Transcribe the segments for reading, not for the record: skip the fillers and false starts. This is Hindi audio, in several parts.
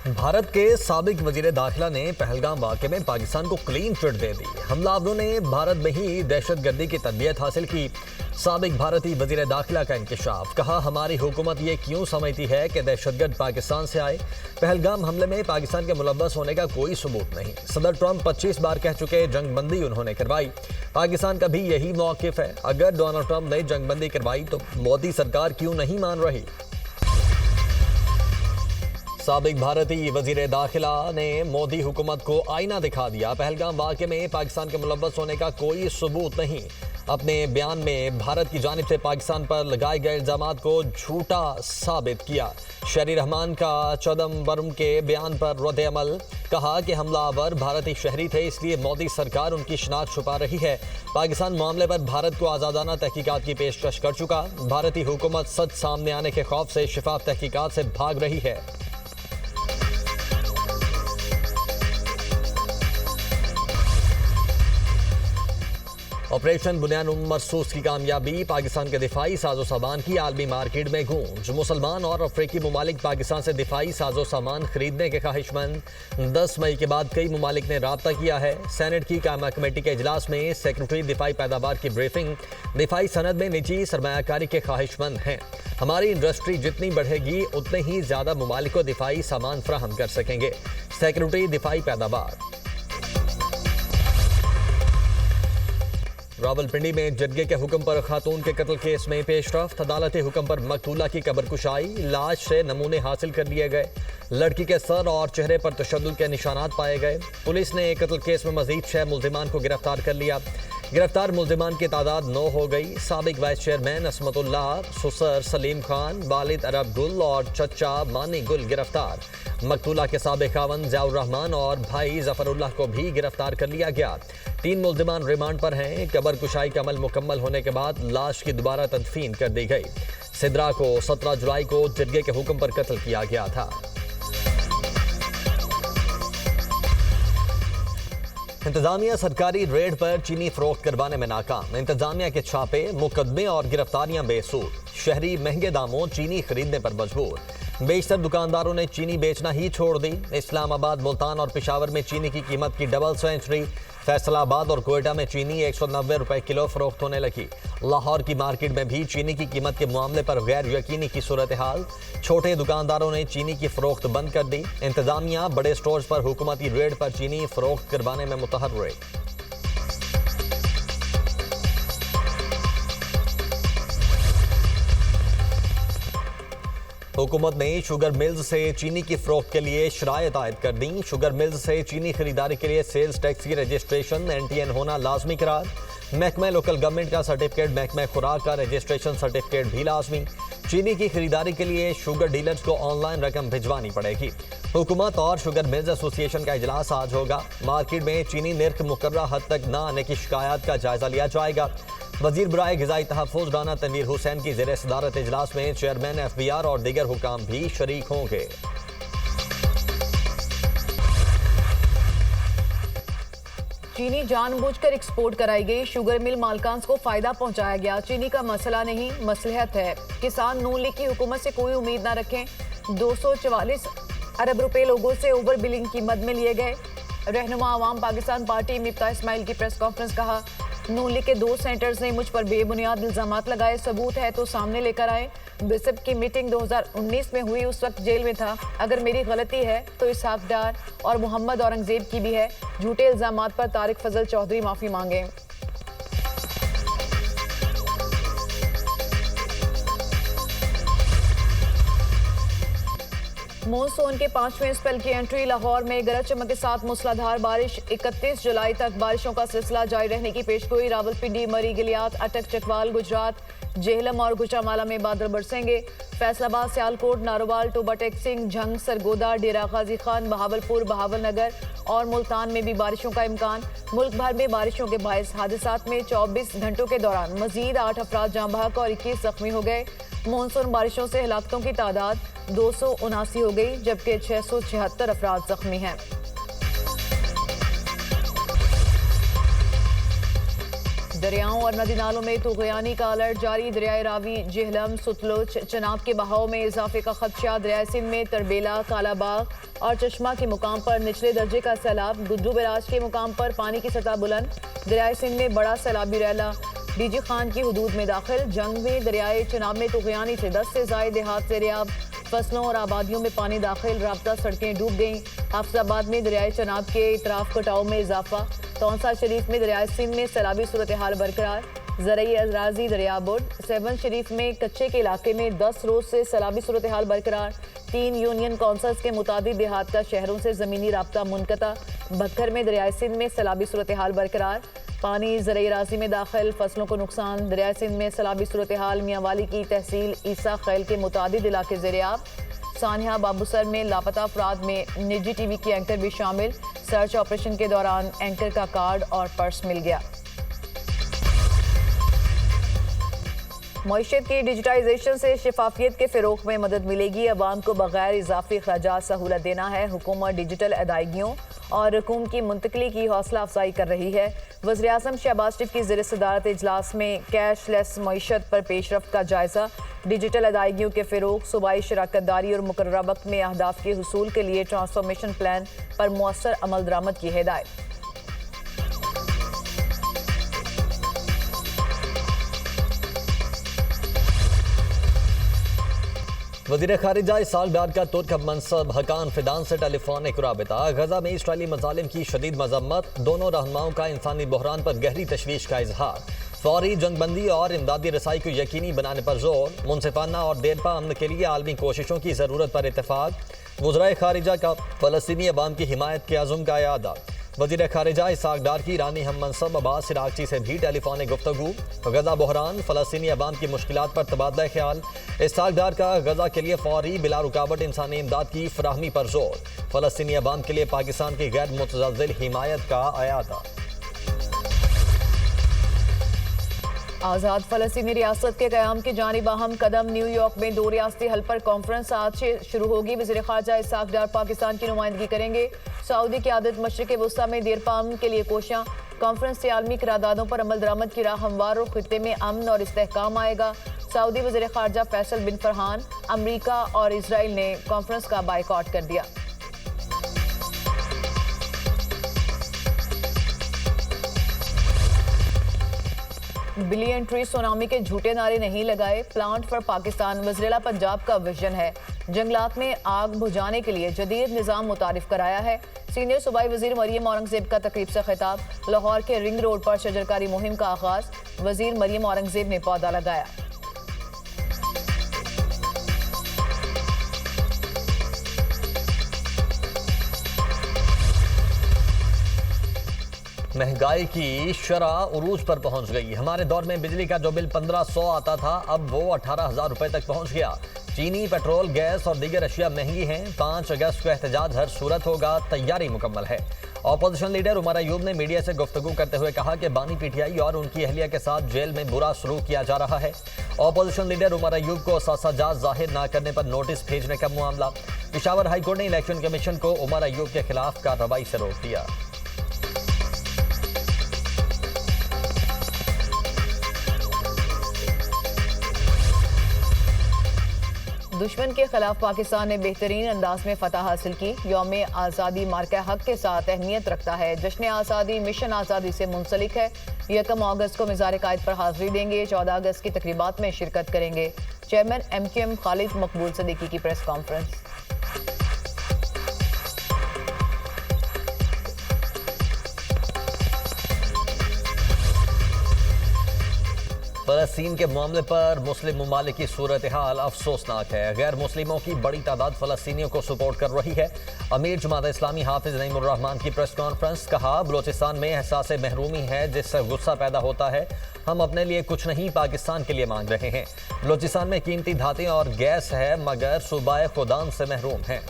भारत के साबिक वजीर दाखिला ने पहलगाम वाक़े में पाकिस्तान को क्लीन चिट दे दी। हमलावरों ने भारत में ही दहशतगर्दी की तरबियत हासिल की। साबिक भारतीय वजीर दाखिला का इंकशाफ, कहा हमारी हुकूमत ये क्यों समझती है कि दहशतगर्द पाकिस्तान से आए। पहलगाम हमले में पाकिस्तान के मुलव्वस होने का कोई सबूत नहीं। सदर ट्रंप 25 बार कह चुके जंगबंदी उन्होंने करवाई। पाकिस्तान का भी यही मौक़िफ़ है। अगर डोनाल्ड ट्रंप ने जंगबंदी करवाई तो मोदी सरकार क्यों नहीं मान रही। साबिक भारतीय वजीर दाखिला ने मोदी हुकूमत को आईना दिखा दिया। पहलगाम वाक़े में पाकिस्तान के मुलव्वस होने का कोई सबूत नहीं। अपने बयान में भारत की जानिब से पाकिस्तान पर लगाए गए इल्ज़ामात को झूठा साबित किया। शहरी रहमान का चिदंबरम के बयान पर रद्द अमल, कहा कि हमलावर भारतीय शहरी थे, इसलिए मोदी सरकार उनकी शनाख्त छुपा रही है। पाकिस्तान मामले पर भारत को आज़ादाना तहकीकात की पेशकश कर चुका। भारतीय हुकूमत सच सामने आने के खौफ से शिफाफ तहकीकात से भाग रही है। ऑपरेशन बुनियान मरसूस की कामयाबी, पाकिस्तान के दिफाई साजो सामान की आलमी मार्केट में गूंज। मुसलमान और अफ्रीकी ममालिक पाकिस्तान से दिफाई साजो सामान खरीदने के ख्वाहिशमंद। 10 मई के बाद कई ममालिक ने राब्ता किया है। सेनेट की कायमा कमेटी के इजलास में सेक्रेटरी दिफाई पैदावार की ब्रीफिंग, दिफाई सनद में निजी सरमायाकारी के ख्वाहिशमंद हैं। हमारी इंडस्ट्री जितनी बढ़ेगी उतने ही ज्यादा ममालिक को दिफाई सामान फराहम कर सकेंगे। सेक्रेटरी दिफाई पैदावार। रावलपिंडी में जजगे के हुक्म पर खातून के कत्ल केस में पेशरफ्त, अदालती हुक्म पर मकतूला की कब्र कुशाई, लाश से नमूने हासिल कर लिए गए। लड़की के सर और चेहरे पर तशद्दुद के निशानात पाए गए। पुलिस ने कत्ल केस में मजीद 6 मुल्जिमान को गिरफ्तार कर लिया। गिरफ्तार मुल्जिमान की तादाद 9 हो गई। साबिक वाइस चेयरमैन असमतुल्लाह, सुसर सलीम खान, वालिद अरब गुल और चचा मानी गुल गिरफ्तार। मकतूला के साबिक खावन ज़ियाउर रहमान और भाई जफरुल्लाह को भी गिरफ्तार कर लिया गया। 3 मुल्जिमान रिमांड पर हैं। कब्र कुशाई का अमल मुकम्मल होने के बाद लाश की दोबारा तदफीन कर दी गई। सिद्रा को 17 जुलाई को जजगे के हुक्म पर कत्ल किया गया था। इंतजामिया सरकारी रेड पर चीनी फरोख्त करवाने में नाकाम। इंतजामिया के छापे, मुकदमे और गिरफ्तारियां बेसूर। शहरी महंगे दामों चीनी खरीदने पर मजबूर। बेशतर दुकानदारों ने चीनी बेचना ही छोड़ दी। इस्लामाबाद, मुल्तान और पेशावर में चीनी की कीमत की डबल सेंचुरी। फैसलाबाद और कोयटा में चीनी 190 रुपए किलो फरोख्त होने लगी। लाहौर की मार्केट में भी चीनी की कीमत के मामले पर गैर यकीनी की सूरत हाल। छोटे दुकानदारों ने चीनी की फरोख्त बंद कर दी। इंतजामिया बड़े स्टोर्स पर हुकूमती रेड पर चीनी फरोख्त करवाने में मुतहर्रिक। हुकूमत ने शुगर मिल्स से चीनी की फरोख्त के लिए शराइत आयद कर दी। शुगर मिल्स से चीनी खरीदारी के लिए सेल्स टैक्स की रजिस्ट्रेशन NTN होना लाजमी करार। महकमा लोकल गवर्नमेंट का सर्टिफिकेट, महकमा खुराक का रजिस्ट्रेशन सर्टिफिकेट भी लाजमी। चीनी की खरीदारी के लिए शुगर डीलर्स को ऑनलाइन रकम भिजवानी पड़ेगी। हुकूमत और शुगर मिल्स एसोसिएशन का इजलास आज होगा। मार्केट में चीनी निर्ख मुकर्रर हद तक न आने की शिकायत का जायजा लिया जाएगा। वजीर बराए ग़िज़ाई तहफ़्फ़ुज़ राना तनवीर हुसैन की ज़ेर सदारत इजलास में चेयरमैन FBR और दीगर हुकाम भी शरीक होंगे। चीनी जानबूझकर एक्सपोर्ट कराई गई। शुगर मिल मालकान को फायदा पहुंचाया गया। चीनी का मसला नहीं, मसलहत है। किसान नून लीग की हुकूमत से कोई उम्मीद न रखें। 244 अरब रुपए लोगों से ओवर बिलिंग की मद में लिए गए। रहनुमा अवाम पाकिस्तान पार्टी मिफ्ता इस्माइल की प्रेस कॉन्फ्रेंस, कहा नून लीग के 2 सेनेटर्स ने मुझ पर बेबुनियाद इल्जामात लगाए। सबूत है तो सामने लेकर आए। बिशप की मीटिंग 2019 में हुई, उस वक्त जेल में था। अगर मेरी गलती है तो इसहाक डार और मोहम्मद औरंगजेब की भी है। झूठे इल्जामात पर तारिक फजल चौधरी माफी मांगे। मॉनसून के 5वें स्पेल की एंट्री। लाहौर में गरज चमक के साथ मूसलाधार बारिश। 31 जुलाई तक बारिशों का सिलसिला जारी रहने की पेशगोई। रावलपिंडी, मरी, गिलियात, अटक, चकवाल, गुजरात, जेहलम और गुजरांवाला में बादल बरसेंगे। फैसलाबाद, सियालकोट, नारोवाल, टोबा टेक सिंह, झंग, सरगोदा, डेरा गाजी खान, बहावलपुर, बहावलनगर और मुल्तान में भी बारिशों का इम्कान। मुल्क भर में बारिशों के बायस हादसात में 24 घंटों के दौरान मजीद 8 अफराद जाँ बहक और 21 जख्मी हो गए। मॉनसून बारिशों से हलाकतों की तादाद 279 हो गई, जबकि 676 अफराद जख्मी हैं। दरियाओं और नदी नालों में तूग़यानी का अलर्ट जारी। दरियाए रावी, जेहलम, सतलुज, चनाब के बहाव में इजाफे का खदशा। दरियाए सिंध में तरबेला, कालाबाग और चश्मा के मुकाम पर निचले दर्जे का सैलाब। गुड्डू बैराज के मुकाम पर पानी की सतह बुलंद। दरियाए सिंध में बड़ा सैलाबी रैला डीजी खान की हुदूद में दाखिल। जंग में दरियाए चनाब में तूग़यानी से 10 से ज़ायद देहात ज़ेर-ए-आब। फसलों और आबादियों में पानी दाखिल, राब्ता सड़कें डूब गईं। हाफिजाबाद में दरियाए चनाब के इतराफ कटाव में इजाफा। तौंसा शरीफ में दरियाए सिंध में सैलाबी सूरत हाल बरकरार। ज़रई अराजी दरिया बुर्द। सेवन शरीफ में कच्चे के इलाके में 10 रोज से सैलाबी सूरत हाल बरकरार। 3 यूनियन काउंसिल्स के मुताबिक देहात का शहरों से ज़मीनी राब्ता मुनक़ता। बक्खर में दरियाए सिंध में सैलाबी सूरत हाल बरकरार। पानी ज़रई अराजी में दाखिल, फसलों को नुकसान। दरियाए सिंध में सैलाबी सूरत हाल। मियांवाली की तहसील ईसा खैल के मुतादिद इलाके ज़ेर-ए-आब। सानिया बाबूसर में लापता अफराद में निजी टीवी की एंकर भी शामिल। सर्च ऑपरेशन के दौरान एंकर का कार्ड और पर्स मिल गया। मईशत की डिजिटाइजेशन से शफाफियत के फ़रोग़ में मदद मिलेगी। अवाम को बगैर इजाफी खर्चात सहूलत देना है। हुकूमत डिजिटल अदायगियों और रकूम की मुंतकली की हौसला अफजाई कर रही है। वज़ीर-ए-आज़म शहबाज शरीफ की ज़ेर सदारत इजलास में कैशलेस मईशत पर पेशरफ्त का जायज़ा। डिजिटल अदायगियों के फ़रोग़, सूबाई शराकत दारी और मुकर्ररा वक्त में अहदाफ के हुसूल के लिए ट्रांसफॉर्मेशन प्लान पर मुअस्सर अमल दरामद की हिदायत। वज़ीर ख़ारिजा इसहाक़ डार का तुर्क मनसब हकान फिदान से टेलीफोनिक राबिता। गजा में इसराइली मज़ालिम की शदीद मज़म्मत। दोनों रहनुमाओं का इंसानी बहरान पर गहरी तशवीश का इजहार। फौरी जंगबंदी और इमदादी रसाई को यकीनी बनाने पर जोर। मुनसिफाना और देरपा अमन के लिए आलमी कोशिशों की ज़रूरत पर इत्तेफाक। वज़राए ख़ारिजा का फ़लस्तीनी अवाम की हिमायत के अज़्म का यादा। वज़ीर ख़ारिजा इसहाक़ डार की ईरानी हम मनसब अब्बास इराक़ची से भी टेलीफोनिक गुफ्तगू। गजा बहरान, फ़लस्तीनी अवाम की मुश्किलात पर तबादला ख्याल। इसहाक़ डार का गजा के लिए फौरी बिला रुकावट इंसानी इमदाद की फराहमी पर जोर। फ़लस्तीनी अवाम के लिए पाकिस्तान की गैर मुतज़लज़िल हिमायत का अयादा। आज़ाद फ़लस्तीनी रियासत के क़याम की जानिब अहम कदम। न्यूयॉर्क में 2 रियासती हल पर कॉन्फ्रेंस आज से शुरू होगी। वज़ीर ख़ारिजा इसहाक़ डार पाकिस्तान की नुमाइंदगी करेंगे। सऊदी क़यादत मशरिक़ वस्ता में देरपा अमन के लिए कोशियाँ। कॉन्फ्रेंस से आलमी करारदादों पर अमल दरामद की राह हमवार और खित्ते में अमन और इस्तेहकाम आएगा। सऊदी वज़ीर ख़ारिजा फैसल बिन फरहान अमरीका और इसराइल ने कॉन्फ्रेंस का बायकॉट कर दिया। बिलियन ट्री सुनामी के झूठे नारे नहीं लगाए। प्लांट फॉर पाकिस्तान वज़ीर पंजाब का विजन है। जंगलात में आग बुझाने के लिए जदीद निज़ाम मुतारिफ कराया है। सीनियर सूबाई वज़ीर मरियम औरंगज़ेब का तकरीब से खिताब। लाहौर के रिंग रोड पर शजरकारी मुहिम का आगाज़। वज़ीर मरियम औरंगज़ेब ने पौधा लगाया। महंगाई की शरह उरूज पर पहुंच गई। हमारे दौर में बिजली का जो बिल 1500 आता था, अब वो 18,000 रुपए तक पहुंच गया। चीनी, पेट्रोल, गैस और दीगर अशिया महंगी हैं। 5 अगस्त को एहतजाज हर सूरत होगा, तैयारी मुकम्मल है। अपोजिशन लीडर उमर अयूब ने मीडिया से गुफ्तगू करते हुए कहा कि बानी पीटीआई और उनकी अहलिया के साथ जेल में बुरा सलूक किया जा रहा है। अपोजिशन लीडर उमर अयूब को सासाजात जाहिर न करने पर नोटिस भेजने का मामला। पेशावर हाईकोर्ट ने इलेक्शन कमीशन को उमर अयूब के खिलाफ कार्रवाई से रोक दिया। दुश्मन के खिलाफ पाकिस्तान ने बेहतरीन अंदाज में फतह हासिल की। यौम आज़ादी मार्का हक के साथ अहमियत रखता है। जश्न आज़ादी मिशन आज़ादी से मुंसलिक है। 1 अगस्त को मिज़ार कायद पर हाजिरी देंगे। 14 अगस्त की तकरीबात में शिरकत करेंगे। चेयरमैन MQM खालिद मकबूल सदीकी की प्रेस कॉन्फ्रेंस। फ़लस्तीन के मामले पर मुस्लिम ममालिक की सूरत हाल अफसोसनाक है। गैर मुस्लिमों की बड़ी तादाद फ़लस्तीनियों को सपोर्ट कर रही है। अमीर जमात इस्लामी हाफिज नईमुर रहमान की प्रेस कॉन्फ्रेंस। कहा, बलोचिस्तान में एहसास महरूमी है जिससे गुस्सा पैदा होता है। हम अपने लिए कुछ नहीं, पाकिस्तान के लिए मांग रहे हैं। बलोचिस्तान में कीमती धातें और गैस है, मगर सूबाए खुदान से महरूम हैं।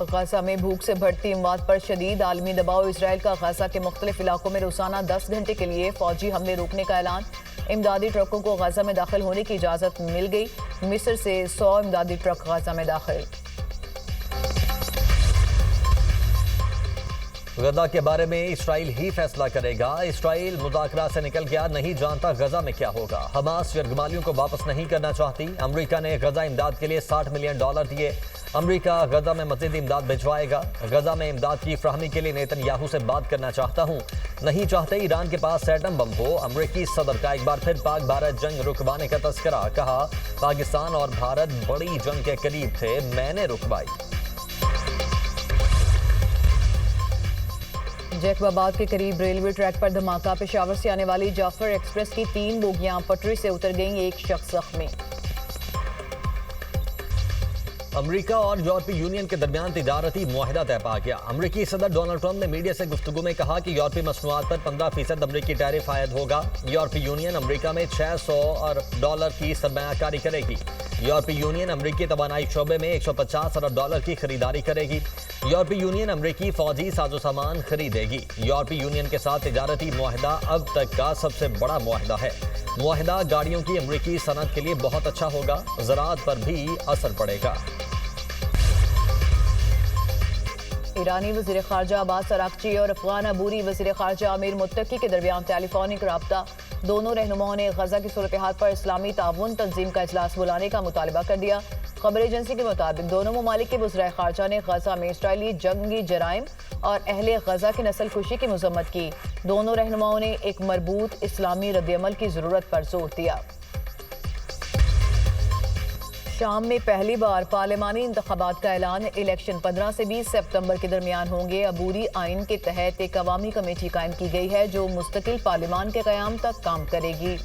गाजा में भूख से बढ़ती इमवात पर शदीद आलमी दबाव। इसराइल का गाजा के मुख्तलिफ इलाकों में रोजाना 10 घंटे के लिए फौजी हमले रोकने का ऐलान। इमदादी ट्रकों को गाजा में दाखिल होने की इजाज़त मिल गई। मिस्र से 100 इमदादी ट्रक गाजा में दाखिल। गजा के बारे में इसराइल ही फैसला करेगा। इसराइल मुज़ाकरा से निकल गया, नहीं जानता गजा में क्या होगा। हमास यरगमालियों को वापस नहीं करना चाहती। अमेरिका ने गजा इमदाद के लिए $60 मिलियन दिए। अमेरिका गजा में मज़ीद इमदाद भिजवाएगा। गजा में इमदाद की फ्राहमी के लिए नेतन्याहू से बात करना चाहता हूँ। नहीं चाहते ईरान के पास एटम बम हो। अमेरिकी सदर का एक बार फिर पाक भारत जंग रुकवाने का तस्करा। कहा, पाकिस्तान और भारत बड़ी जंग के करीब थे, मैंने रुकवाई। जैकबाबाद के करीब रेलवे ट्रैक पर धमाका। पेशावर से आने वाली जाफर एक्सप्रेस की 3 बोगियां पटरी से उतर गईं, एक शख्स जख्मी। अमेरिका और यूरोपीय यूनियन के दरमियान तिजारती मुआहिदा तय पा गया। अमेरिकी सदर डोनाल्ड ट्रंप ने मीडिया से गुफ्तगू में कहा कि यूरोपीय मसनूआत पर 15% अमेरिकी टैरिफ आयद होगा। यूरोपीय यूनियन अमेरिका में $600 अरब की सरमायाकारी करेगी। यूरोपीय यूनियन अमेरिकी तवानाई शोबे में $150 अरब की खरीदारी करेगी। यूरोपीय यूनियन अमेरिकी फौजी साजो सामान खरीदेगी। यूरोपीय यूनियन के साथ तिजारती मुआहिदा अब तक का सबसे बड़ा मुआहिदा है। मुआहिदा गाड़ियों की अमेरिकी सनत के लिए बहुत अच्छा होगा, ज़राअत पर भी असर पड़ेगा। ईरानी वज़ीर ख़ारजा अब्बास अराग़ची और अफ़गान अबूरी वज़ीर ख़ारजा आमिर मुत्तकी के दरमियान टेलीफोनिक रब्ता। दोनों रहनुमाओं ने गजा की सूरत हाल पर इस्लामी ताउन तंजीम का इजलास बुलाने का मुतालबा कर दिया। खबर एजेंसी के मुताबिक दोनों ममालिक के वज़ीर ख़ारजा ने गजा में इसराइली जंगी जराइम और अहले गजा की नस्ल खुशी की मज़म्मत की। दोनों रहनुमाओं ने एक मरबूत इस्लामी रद्दअमल की ज़रूरत पर जोर दिया। शाम में पहली बार पार्लिमानी इंतखाबात का ऐलान। इलेक्शन 15 से 20 सितंबर के दरमियान होंगे। अबूरी आइन के तहत एक अवामी कमेटी कायम की गई है जो मुस्तकिल पार्लिमान के क़याम तक काम करेगी।